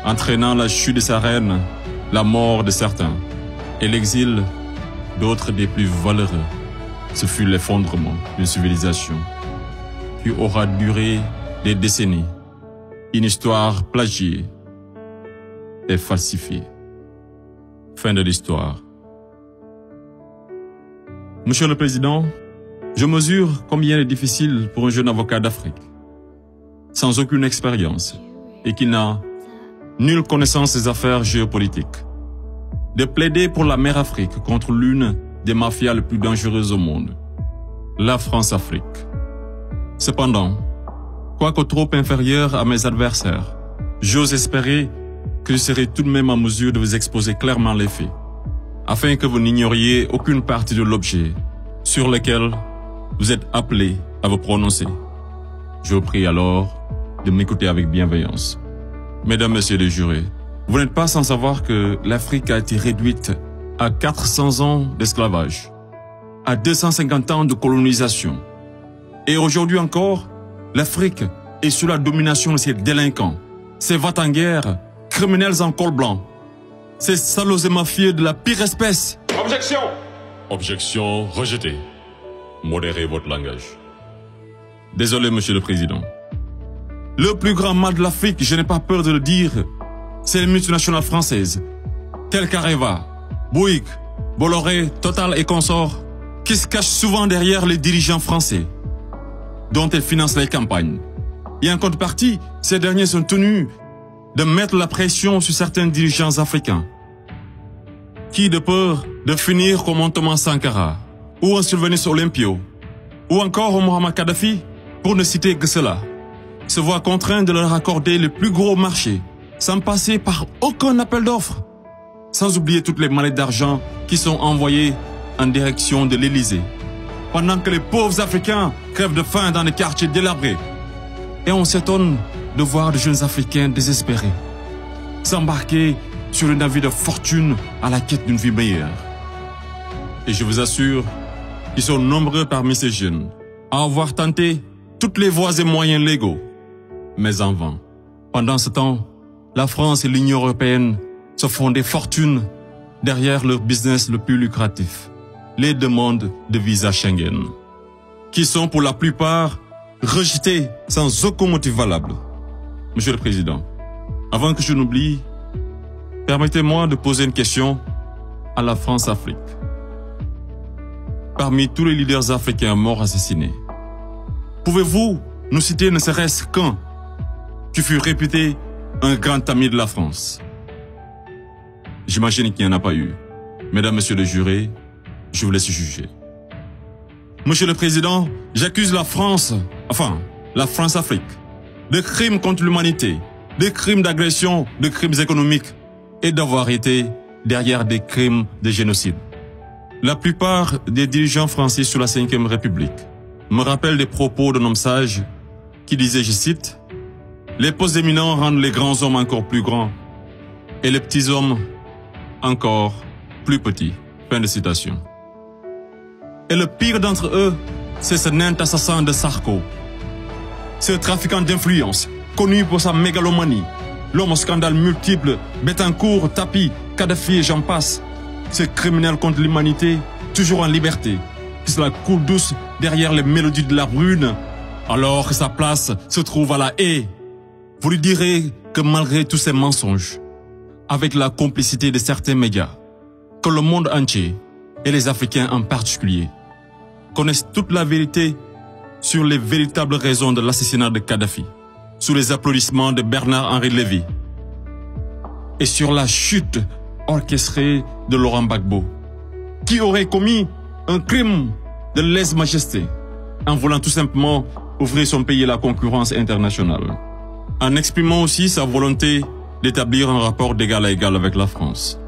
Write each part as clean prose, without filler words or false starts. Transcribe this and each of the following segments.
entraînant la chute de sa reine, la mort de certains, et l'exil d'autres des plus valeureux. Ce fut l'effondrement d'une civilisation qui aura duré des décennies, une histoire plagiée et falsifiée. Fin de l'histoire. Monsieur le Président, je mesure combien il est difficile pour un jeune avocat d'Afrique, sans aucune expérience et qui n'a nulle connaissance des affaires géopolitiques, de plaider pour la mère Afrique contre l'une des mafias les plus dangereuses au monde, la France-Afrique. Cependant, quoique trop inférieur à mes adversaires, j'ose espérer que je serai tout de même en mesure de vous exposer clairement les faits, afin que vous n'ignoriez aucune partie de l'objet sur lequel vous êtes appelés à vous prononcer. Je vous prie alors de m'écouter avec bienveillance. Mesdames, Messieurs les jurés, vous n'êtes pas sans savoir que l'Afrique a été réduite à 400 ans d'esclavage, à 250 ans de colonisation. Et aujourd'hui encore, l'Afrique est sous la domination de ces délinquants, ces va-t-en-guerre, criminels en col blanc, ces salauds et mafieux de la pire espèce. Objection! Objection rejetée. Modérez votre langage. Désolé, Monsieur le Président. Le plus grand mal de l'Afrique, je n'ai pas peur de le dire, c'est les multinationales françaises, telles qu'Areva, Bouygues, Bolloré, Total et consorts, qui se cachent souvent derrière les dirigeants français, dont elles financent les campagnes. Et en contrepartie, ces derniers sont tenus de mettre la pression sur certains dirigeants africains, qui, de peur de finir comme un Thomas Sankara, ou un Sylvanus Olympio, ou encore un Muammar Kadhafi, pour ne citer que cela, se voient contraints de leur accorder le plus gros marché, sans passer par aucun appel d'offres, sans oublier toutes les mallettes d'argent qui sont envoyées en direction de l'Élysée, pendant que les pauvres Africains crèvent de faim dans les quartiers délabrés. Et on s'étonne de voir de jeunes Africains désespérés s'embarquer sur le navire de fortune à la quête d'une vie meilleure. Et je vous assure qu'ils sont nombreux parmi ces jeunes à avoir tenté toutes les voies et moyens légaux, mais en vain. Pendant ce temps, la France et l'Union européenne se font des fortunes derrière leur business le plus lucratif, les demandes de visa Schengen, qui sont pour la plupart rejetées sans aucun motif valable. Monsieur le Président, avant que je n'oublie, permettez-moi de poser une question à la France-Afrique. Parmi tous les leaders africains morts assassinés, pouvez-vous nous citer ne serait-ce qu'un qui fut réputé un grand ami de la France? J'imagine qu'il n'y en a pas eu. Mesdames, Messieurs les jurés, je vous laisse juger. Monsieur le Président, j'accuse la France, la France-Afrique, de crimes contre l'humanité, de crimes d'agression, de crimes économiques et d'avoir été derrière des crimes de génocide. La plupart des dirigeants français sous la Ve République me rappellent des propos d'un homme sage qui disait, je cite, « Les postes éminents rendent les grands hommes encore plus grands et les petits hommes encore plus petits. » Fin de citation. Et le pire d'entre eux, c'est ce nain assassin de Sarko, ce trafiquant d'influence, connu pour sa mégalomanie, l'homme aux scandales multiples, Bettencourt, Tapi, Kadhafi et j'en passe, ce criminel contre l'humanité, toujours en liberté, qui se la coule douce derrière les mélodies de la brune, alors que sa place se trouve à la haie. Vous lui direz que malgré tous ces mensonges, avec la complicité de certains médias, que le monde entier, et les Africains en particulier, connaissent toute la vérité sur les véritables raisons de l'assassinat de Kadhafi, sous les applaudissements de Bernard-Henri Lévy, et sur la chute orchestrée de Laurent Gbagbo, qui aurait commis un crime de lèse-majesté en voulant tout simplement ouvrir son pays à la concurrence internationale, en exprimant aussi sa volonté d'établir un rapport d'égal à égal avec la France,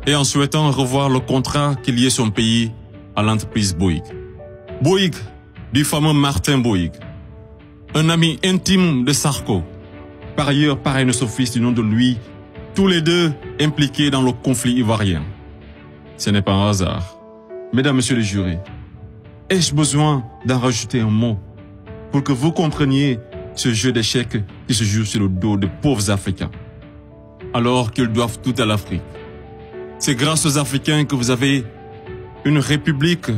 et en souhaitant revoir le contrat qui liait son pays à l'entreprise Bouygues. Bouygues, du fameux Martin Bouygues, un ami intime de Sarko, par ailleurs parrain de son fils du nom de lui, tous les deux impliqués dans le conflit ivoirien. Ce n'est pas un hasard. Mesdames, Messieurs les jurés, ai-je besoin d'en rajouter un mot pour que vous compreniez ce jeu d'échecs qui se joue sur le dos de pauvres Africains? alors qu'ils doivent tout à l'Afrique. C'est grâce aux Africains que vous avez une république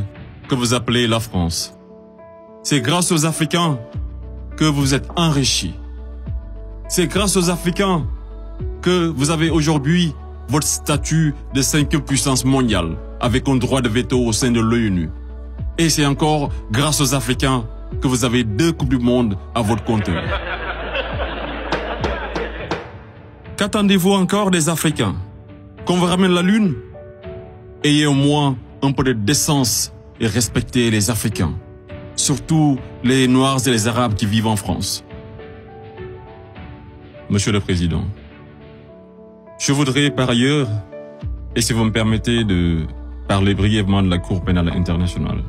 que vous appelez la France. C'est grâce aux Africains que vous êtes enrichis. C'est grâce aux Africains que vous avez aujourd'hui votre statut de 5e puissance mondiale avec un droit de veto au sein de l'ONU. Et c'est encore grâce aux Africains que vous avez 2 Coupes du Monde à votre compteur. Qu'attendez-vous encore des Africains? Qu'on vous ramène la Lune? Ayez au moins un peu de décence et respectez les Africains, surtout les Noirs et les Arabes qui vivent en France. Monsieur le Président, je voudrais par ailleurs, et si vous me permettez de parler brièvement de la Cour pénale internationale.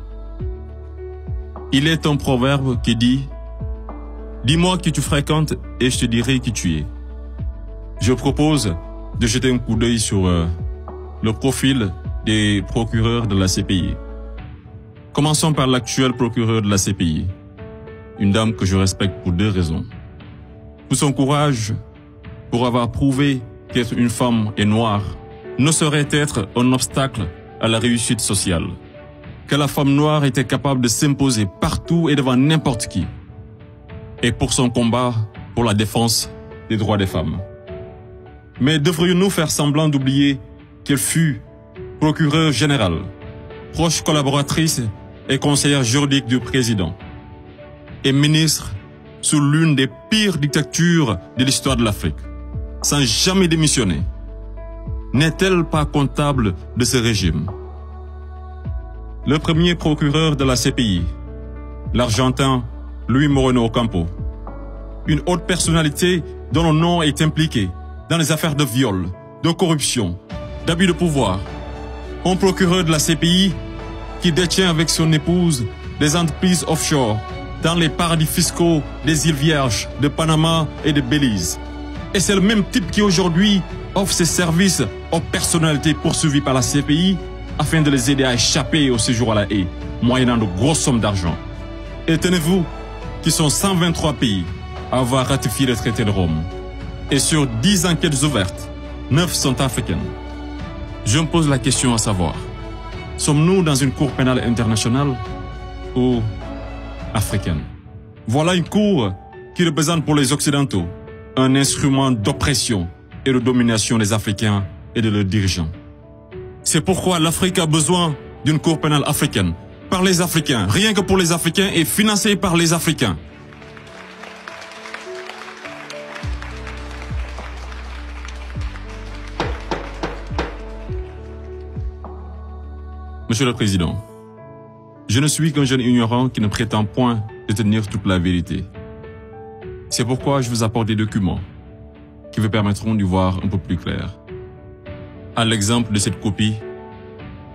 Il est un proverbe qui dit « Dis-moi qui tu fréquentes et je te dirai qui tu es ». Je propose de jeter un coup d'œil sur le profil des procureurs de la CPI. Commençons par l'actuel procureur de la CPI, une dame que je respecte pour 2 raisons. Pour son courage, pour avoir prouvé qu'être une femme et noire ne saurait être un obstacle à la réussite sociale, que la femme noire était capable de s'imposer partout et devant n'importe qui, et pour son combat pour la défense des droits des femmes. Mais devrions-nous faire semblant d'oublier qu'elle fut procureure générale, proche collaboratrice et conseillère juridique du président, et ministre sous l'une des pires dictatures de l'histoire de l'Afrique, sans jamais démissionner? N'est-elle pas comptable de ce régime? Le premier procureur de la CPI, l'Argentin Luis Moreno Ocampo, une haute personnalité dont le nom est impliqué dans les affaires de viol, de corruption, d'abus de pouvoir. Un procureur de la CPI qui détient avec son épouse des entreprises offshore dans les paradis fiscaux des îles Vierges, de Panama et de Belize. Et c'est le même type qui aujourd'hui offre ses services aux personnalités poursuivies par la CPI afin de les aider à échapper au séjour à la haie, moyennant de grosses sommes d'argent. Et tenez-vous qu'ils sont 123 pays à avoir ratifié le traité de Rome. Et sur 10 enquêtes ouvertes, 9 sont africaines. Je me pose la question à savoir, sommes-nous dans une cour pénale internationale ou africaine? Voilà une cour qui représente pour les Occidentaux un instrument d'oppression et de domination des Africains et de leurs dirigeants. C'est pourquoi l'Afrique a besoin d'une cour pénale africaine, par les Africains, rien que pour les Africains et financée par les Africains. Monsieur le Président, je ne suis qu'un jeune ignorant qui ne prétend point détenir toute la vérité. C'est pourquoi je vous apporte des documents qui vous permettront d'y voir un peu plus clair. À l'exemple de cette copie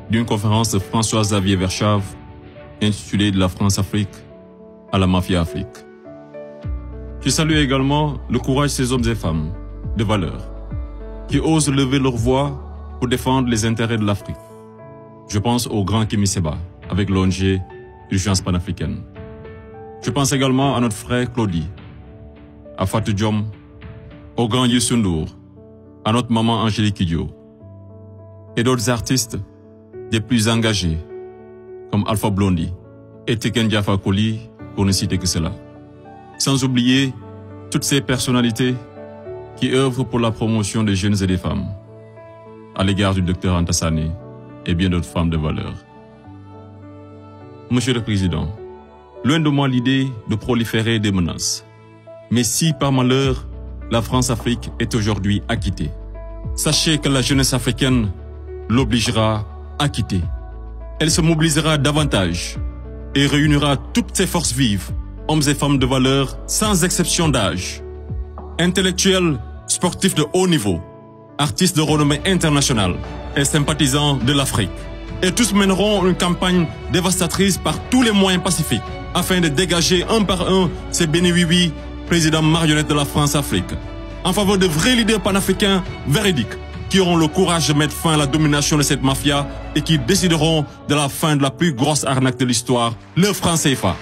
d'une conférence de François-Xavier Verschave intitulée « De la France-Afrique à la Mafia-Afrique ». Je salue également le courage de ces hommes et femmes de valeur qui osent lever leur voix pour défendre les intérêts de l'Afrique. Je pense au grand Kémy Séba avec l'ONG Urgence panafricaine. Je pense également à notre frère Claudie, à Fatou Diom, au grand Youssou N'Dour, à notre maman Angélique Kidjo, et d'autres artistes des plus engagés, comme Alpha Blondy et Tiken Jah Fakoly, pour ne citer que cela. Sans oublier toutes ces personnalités qui œuvrent pour la promotion des jeunes et des femmes, à l'égard du docteur Anta Sané et bien d'autres femmes de valeur. Monsieur le Président, loin de moi l'idée de proliférer des menaces. Mais si par malheur, la France-Afrique est aujourd'hui acquittée, sachez que la jeunesse africaine l'obligera à quitter. Elle se mobilisera davantage et réunira toutes ses forces vives, hommes et femmes de valeur, sans exception d'âge. Intellectuels, sportifs de haut niveau, artistes de renommée internationale et sympathisants de l'Afrique. Et tous mèneront une campagne dévastatrice par tous les moyens pacifiques afin de dégager un par un ces bénéwiwi, présidents marionnettes de la France-Afrique, en faveur de vrais leaders panafricains véridiques qui auront le courage de mettre fin à la domination de cette mafia et qui décideront de la fin de la plus grosse arnaque de l'histoire, le franc CFA.